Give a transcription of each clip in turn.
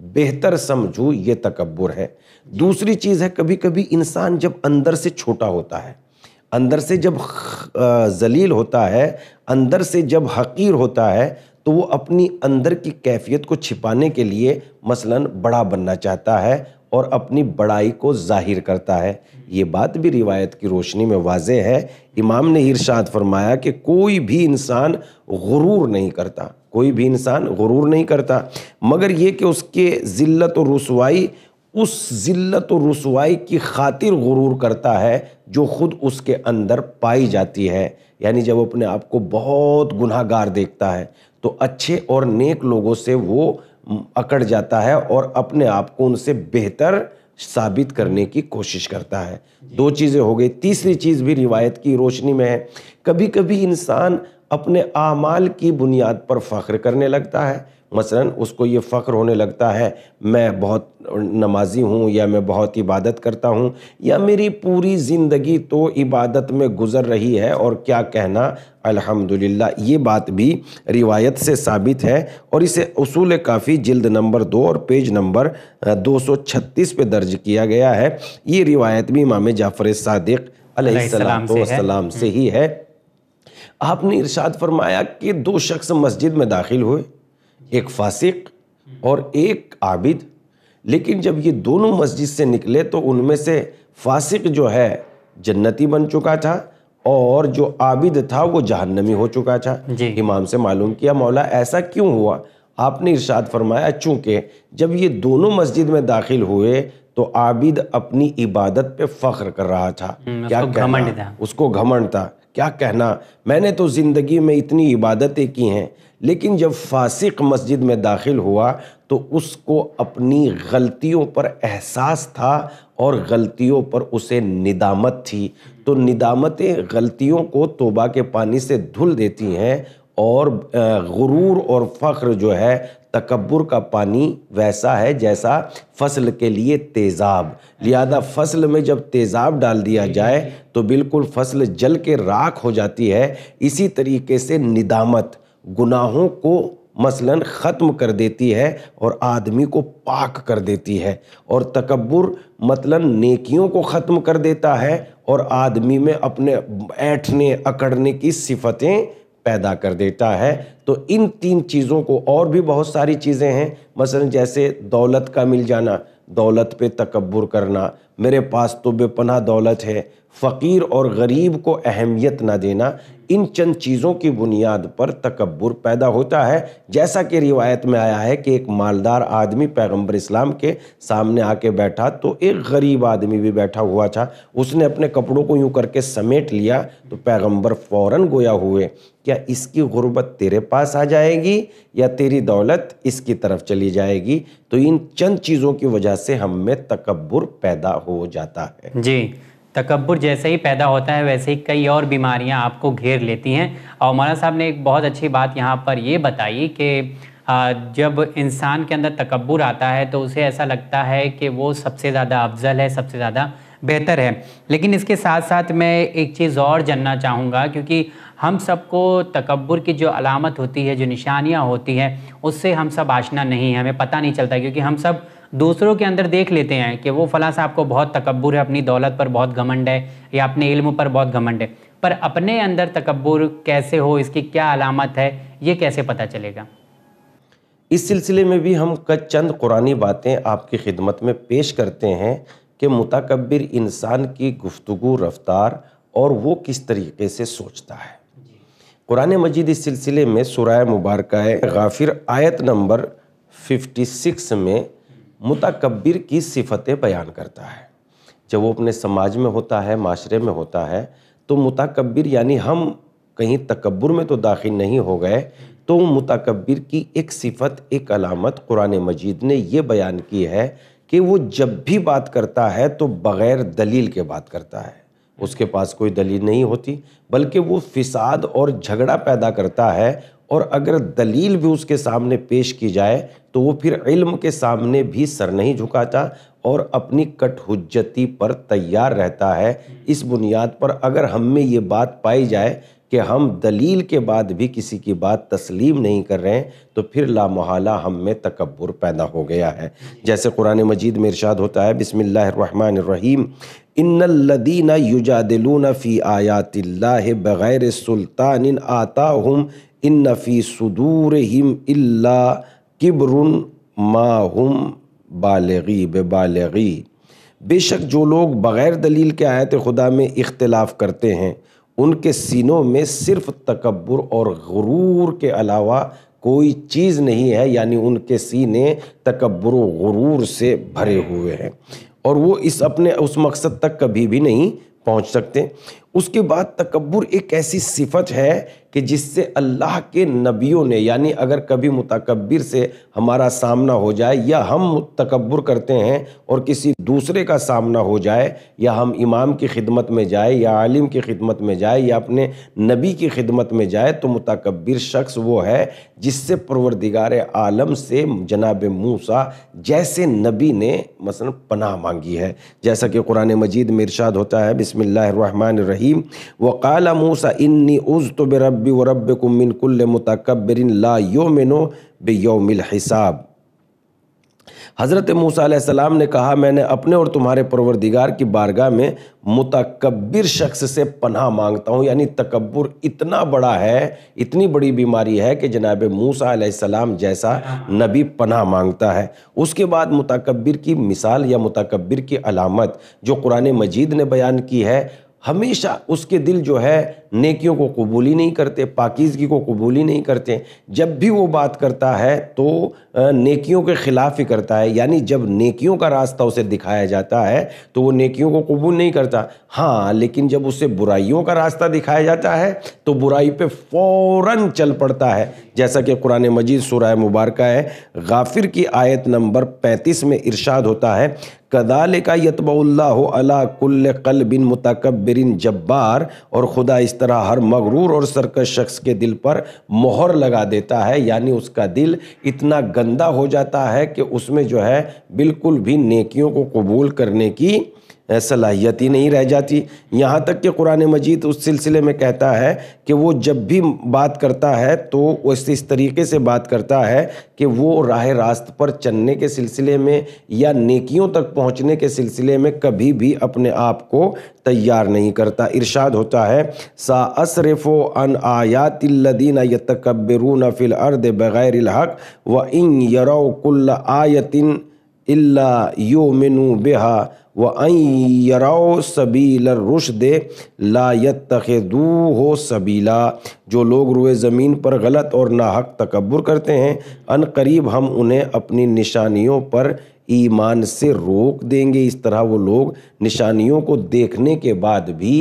بہتر سمجھوں، یہ تکبر ہے۔ دوسری چیز ہے کبھی کبھی انسان جب اندر سے چھوٹا ہوتا ہے، اندر سے جب ذلیل ہوتا ہے، اندر سے جب حقیر ہوتا ہے، تو وہ اپنی اندر کی کیفیت کو چھپانے کے لیے مثلاً بڑا بننا چاہتا ہے اور اپنی بڑائی کو ظاہر کرتا ہے۔ یہ بات بھی روایت کی روشنی میں واضح ہے۔ امام نے ارشاد فرمایا کہ کوئی بھی انسان غرور نہیں کرتا، کوئی بھی انسان غرور نہیں کرتا، مگر یہ کہ اس کے ذلت و رسوائی، اس ذلت و رسوائی کی خاطر غرور کرتا ہے جو خود اس کے اندر پائی جاتی ہے۔ یعنی جب اپنے آپ کو بہت گناہ گار دیکھتا ہے تو اچھے اور نیک لوگوں سے وہ اکڑ جاتا ہے اور اپنے آپ کو ان سے بہتر ثابت کرنے کی کوشش کرتا ہے۔ دو چیزیں ہو گئی۔ تیسری چیز بھی روایت کی روشنی میں ہے، کبھی کبھی انسان اپنے اعمال کی بنیاد پر فخر کرنے لگتا ہے۔ مثلاً اس کو یہ فخر ہونے لگتا ہے میں بہت نمازی ہوں، یا میں بہت عبادت کرتا ہوں، یا میری پوری زندگی تو عبادت میں گزر رہی ہے، اور کیا کہنا الحمدللہ۔ یہ بات بھی روایت سے ثابت ہے، اور اسے اصول کافی جلد نمبر 2 اور پیج نمبر 236 پہ درج کیا گیا ہے۔ یہ روایت بھی امام جعفر صادق علیہ السلام سے ہی ہے۔ آپ نے ارشاد فرمایا کہ 2 شخص مسجد میں داخل ہوئے، ایک فاسق اور ایک عابد، لیکن جب یہ دونوں مسجد سے نکلے تو ان میں سے فاسق جو ہے جنتی بن چکا تھا، اور جو عابد تھا وہ جہنمی ہو چکا تھا۔ امام سے معلوم کیا مولا ایسا کیوں ہوا؟ آپ نے ارشاد فرمایا چونکہ جب یہ دونوں مسجد میں داخل ہوئے تو عابد اپنی عبادت پہ فخر کر رہا تھا، کیا کہنا، اس کو گھمنڈ تھا، کیا کہنا میں نے تو زندگی میں اتنی عبادتیں کی ہیں۔ لیکن جب فاسق مسجد میں داخل ہوا تو اس کو اپنی غلطیوں پر احساس تھا اور غلطیوں پر اسے ندامت تھی۔ تو ندامتیں غلطیوں کو توبہ کے پانی سے دھل دیتی ہیں، اور غرور اور فخر جو ہے تکبر کا پانی ویسا ہے جیسا فصل کے لیے تیزاب، لہذا فصل میں جب تیزاب ڈال دیا جائے تو بالکل فصل جل کے راکھ ہو جاتی ہے۔ اسی طریقے سے ندامت گناہوں کو مثلاً ختم کر دیتی ہے اور آدمی کو پاک کر دیتی ہے، اور تکبر مثلاً نیکیوں کو ختم کر دیتا ہے اور آدمی میں اپنے ایٹھنے اکڑنے کی صفتیں پیدا کر دیتا ہے۔ تو ان 3 چیزوں کو، اور بھی بہت ساری چیزیں ہیں، مثلا جیسے دولت کا مل جانا، دولت پہ تکبر کرنا، میرے پاس تو بے پناہ دولت ہے، فقیر اور غریب کو اہمیت نہ دینا، ان چند چیزوں کی بنیاد پر تکبر پیدا ہوتا ہے۔ جیسا کہ روایت میں آیا ہے کہ ایک مالدار آدمی پیغمبر اسلام کے سامنے آ کے بیٹھا تو ایک غریب آدمی بھی بیٹھا ہوا تھا، اس نے اپنے کپڑوں کو یوں کر کے سمیٹ لیا تو پیغمبر فوراً گویا ہوئے کیا اس کی غربت تیرے پاس آ جائے گی یا تیری دولت اس کی طرف چلی جائے گی؟ تو ان چند چیزوں کی وجہ سے ہم میں تکبر پیدا ہو جاتا ہے۔ جی، تکبر جیسے ہی پیدا ہوتا ہے ویسے ہی کئی اور بیماریاں آپ کو گھیر لیتی ہیں۔ اور مولانا صاحب نے ایک بہت اچھی بات یہاں پر یہ بتائی کہ جب انسان کے اندر تکبر آتا ہے تو اسے ایسا لگتا ہے کہ وہ سب سے زیادہ افضل ہے، سب سے زیادہ بہتر ہے۔ لیکن اس کے ساتھ ساتھ میں ایک چیز اور جاننا چاہوں گا، کیونکہ ہم سب کو تکبر کی جو علامت ہوتی ہے، جو نشانیاں ہوتی ہیں، اس سے ہم سب آشنا نہیں ہیں، ہمیں پتہ نہیں چلتا، کیونکہ ہم سب دوسروں کے اندر دیکھ لیتے ہیں کہ وہ فلاں صاحب کو بہت تکبر ہے، اپنی دولت پر بہت گھمنڈ ہے، یا اپنے علم پر بہت گھمنڈ ہے، پر اپنے اندر تکبر کیسے ہو، اس کی کیا علامت ہے، یہ کیسے پتہ چلے گا؟ اس سلسلے میں بھی ہم چند قرآنی باتیں آپ کی خدمت میں پیش کرتے ہیں کہ متکبر انسان کی گفتگو، رفتار اور وہ کس طریقے سے سوچتا ہے۔ قرآن مجید اس سلسلے میں سورہ مبارکہ غافر آیت نمبر 56 میں متکبر کی صفتیں بیان کرتا ہے۔ جب وہ اپنے سماج میں ہوتا ہے، معاشرے میں ہوتا ہے، تو متکبر یعنی ہم کہیں تکبر میں تو داخل نہیں ہو گئے، تو متکبر کی ایک صفت، ایک علامت قرآن مجید نے یہ بیان کی ہے کہ وہ جب بھی بات کرتا ہے تو بغیر دلیل کے بات کرتا ہے، اس کے پاس کوئی دلیل نہیں ہوتی، بلکہ وہ فساد اور جھگڑا پیدا کرتا ہے، اور اگر دلیل بھی اس کے سامنے پیش کی جائے تو وہ پھر علم کے سامنے بھی سر نہیں جھکاتا اور اپنی کٹ حجتی پر تیار رہتا ہے۔ اس بنیاد پر اگر ہم میں یہ بات پائی جائے کہ ہم دلیل کے بعد بھی کسی کی بات تسلیم نہیں کر رہے ہیں تو پھر لا محالہ ہم میں تکبر پیدا ہو گیا ہے۔ جیسے قرآن مجید میں ارشاد ہوتا ہے بسم اللہ الرحمن الرحیم ان الذین یجادلون فی آیات اللہ بغیر سلطان آتاہم ان فی صدورہم الا کبر ما ہم بالغی، بے شک جو لوگ بغیر دلیل کے آیات خدا میں اختلاف کرتے ہیں ان کے سینوں میں صرف تکبر اور غرور کے علاوہ کوئی چیز نہیں ہے، یعنی ان کے سینے تکبر و غرور سے بھرے ہوئے ہیں اور وہ اپنے اس مقصد تک کبھی بھی نہیں پہنچ سکتے۔ اس کے بعد تکبر ایک ایسی صفت ہے کہ جس سے اللہ کے نبیوں نے، یعنی اگر کبھی متکبر سے ہمارا سامنا ہو جائے یا ہم تکبر کرتے ہیں اور کسی دوسرے کا سامنا ہو جائے، یا ہم امام کی خدمت میں جائے یا عالم کی خدمت میں جائے یا اپنے نبی کی خدمت میں جائے، تو متکبر شخص وہ ہے جس سے پروردگار عالم سے جناب موسیٰ جیسے نبی نے مثلا پناہ مانگی ہے، جیسا کہ قرآن مجید میں ارشاد ہوتا ہے بسم اللہ الرحمن الرحیم وقال موسیٰ انی عذت بربی وربکم من کل متکبر لا یؤمن بیوم الحساب۔ حضرت موسیٰ علیہ السلام نے کہا میں نے اپنے اور تمہارے پروردگار کی بارگاہ میں متکبر شخص سے پناہ مانگتا ہوں، یعنی تکبر اتنا بڑا ہے، اتنی بڑی بیماری ہے کہ جناب موسیٰ علیہ السلام جیسا نبی پناہ مانگتا ہے۔ اس کے بعد متکبر کی مثال یا متکبر کی علامت جو قرآن مجید نے بیان کی ہے، ہمیشہ اس کے دل جو ہے نیکیوں کو قبول ہی نہیں کرتے، پاکیزگی کو قبول ہی نہیں کرتے، جب بھی وہ بات کرتا ہے تو نیکیوں کے خلاف ہی کرتا ہے، یعنی جب نیکیوں کا راستہ اسے دکھایا جاتا ہے تو وہ نیکیوں کو قبول نہیں کرتا، ہاں لیکن جب اسے برائیوں کا راستہ دکھایا جاتا ہے تو برائی پہ فوراً چل پڑتا ہے، جیسا کہ قرآن مجید سورہ مبارکہ ہے غافر کی آیت نمبر 35 میں ارشاد ہوتا ہے کذالک یطبع اللہ علی کل قلب متکبر جبار، اور خدا اس طرح ہر مغرور اور سرکش شخص کے دل پر مہر لگا دیتا ہے، یعنی اس کا دل اتنا گندا ہو جاتا ہے کہ اس میں جو ہے بالکل بھی نیکیوں کو قبول کرنے کی صلاحیت ہی نہیں رہ جاتی۔ یہاں تک کہ قرآن مجید اس سلسلے میں کہتا ہے کہ وہ جب بھی بات کرتا ہے تو وہ اس طریقے سے بات کرتا ہے کہ وہ راہ راست پر چلنے کے سلسلے میں یا نیکیوں تک پہنچنے کے سلسلے میں کبھی بھی اپنے آپ کو تیار نہیں کرتا۔ ارشاد ہوتا ہے سأصرف عن آیات الذین یتکبرون فی الارض بغیر الحق وان یروا کل آیۃ الا یؤمنوا بها وَأَن يَرَوْا سَبِيلَ الرُّشْدِ لَا يَتَّخِذُوهُ سَبِيلًا، جو لوگ روئے زمین پر غلط اور ناحق تکبر کرتے ہیں ان قریب ہم انہیں اپنی نشانیوں پر ایمان سے روک دیں گے۔ اس طرح وہ لوگ نشانیوں کو دیکھنے کے بعد بھی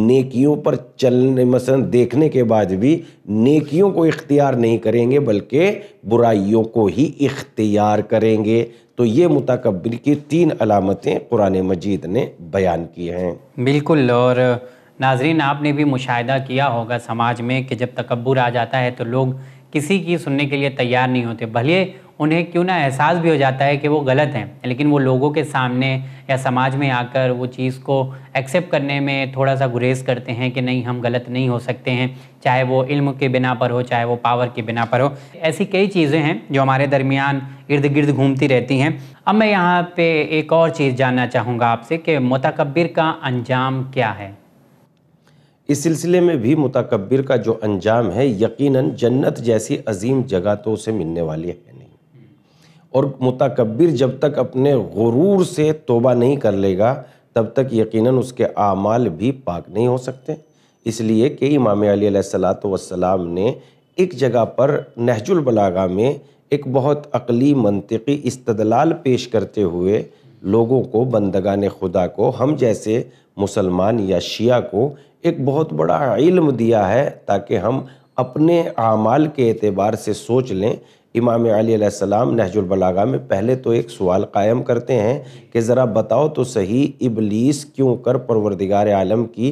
نیکیوں پر چلنے، مثلا دیکھنے کے بعد بھی نیکیوں کو اختیار نہیں کریں گے بلکہ برائیوں کو ہی اختیار کریں گے۔ تو یہ متکبر کی 3 علامتیں قرآن مجید نے بیان کی ہیں۔ بالکل، اور ناظرین آپ نے بھی مشاہدہ کیا ہوگا سماج میں کہ جب تکبر آ جاتا ہے تو لوگ کسی کی سننے کے لیے تیار نہیں ہوتے، بھلے انہیں کیوں نہ احساس بھی ہو جاتا ہے کہ وہ غلط ہیں، لیکن وہ لوگوں کے سامنے یا سماج میں آ کر وہ چیز کو ایکسیپٹ کرنے میں تھوڑا سا گریز کرتے ہیں کہ نہیں ہم غلط نہیں ہو سکتے ہیں، چاہے وہ علم کے بنا پر ہو چاہے وہ پاور کی بنا پر ہو۔ ایسی کئی چیزیں ہیں جو ہمارے درمیان ارد گرد گھومتی رہتی ہیں۔ اب میں یہاں پہ ایک اور چیز جاننا چاہوں گا آپ سے کہ متکبر کا انجام کیا ہے؟ اس سلسلے میں بھی متکبر کا جو انجام ہے یقیناً جنت جیسی عظیم جگہ تو اسے ملنے والی ہے نہیں، اور متکبر جب تک اپنے غرور سے توبہ نہیں کر لے گا تب تک یقیناً اس کے اعمال بھی پاک نہیں ہو سکتے۔ اس لیے کہ امام علی علیہ السلام نے ایک جگہ پر نہج البلاغہ میں ایک بہت عقلی منطقی استدلال پیش کرتے ہوئے لوگوں کو، بندگان خدا کو، ہم جیسے مسلمان یا شیعہ کو ایک بہت بڑا علم دیا ہے تاکہ ہم اپنے اعمال کے اعتبار سے سوچ لیں۔ امام علی علیہ السلام نہج البلاغہ میں پہلے تو ایک سوال قائم کرتے ہیں کہ ذرا بتاؤ تو صحیح ابلیس کیوں کر پروردگار عالم کی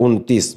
29,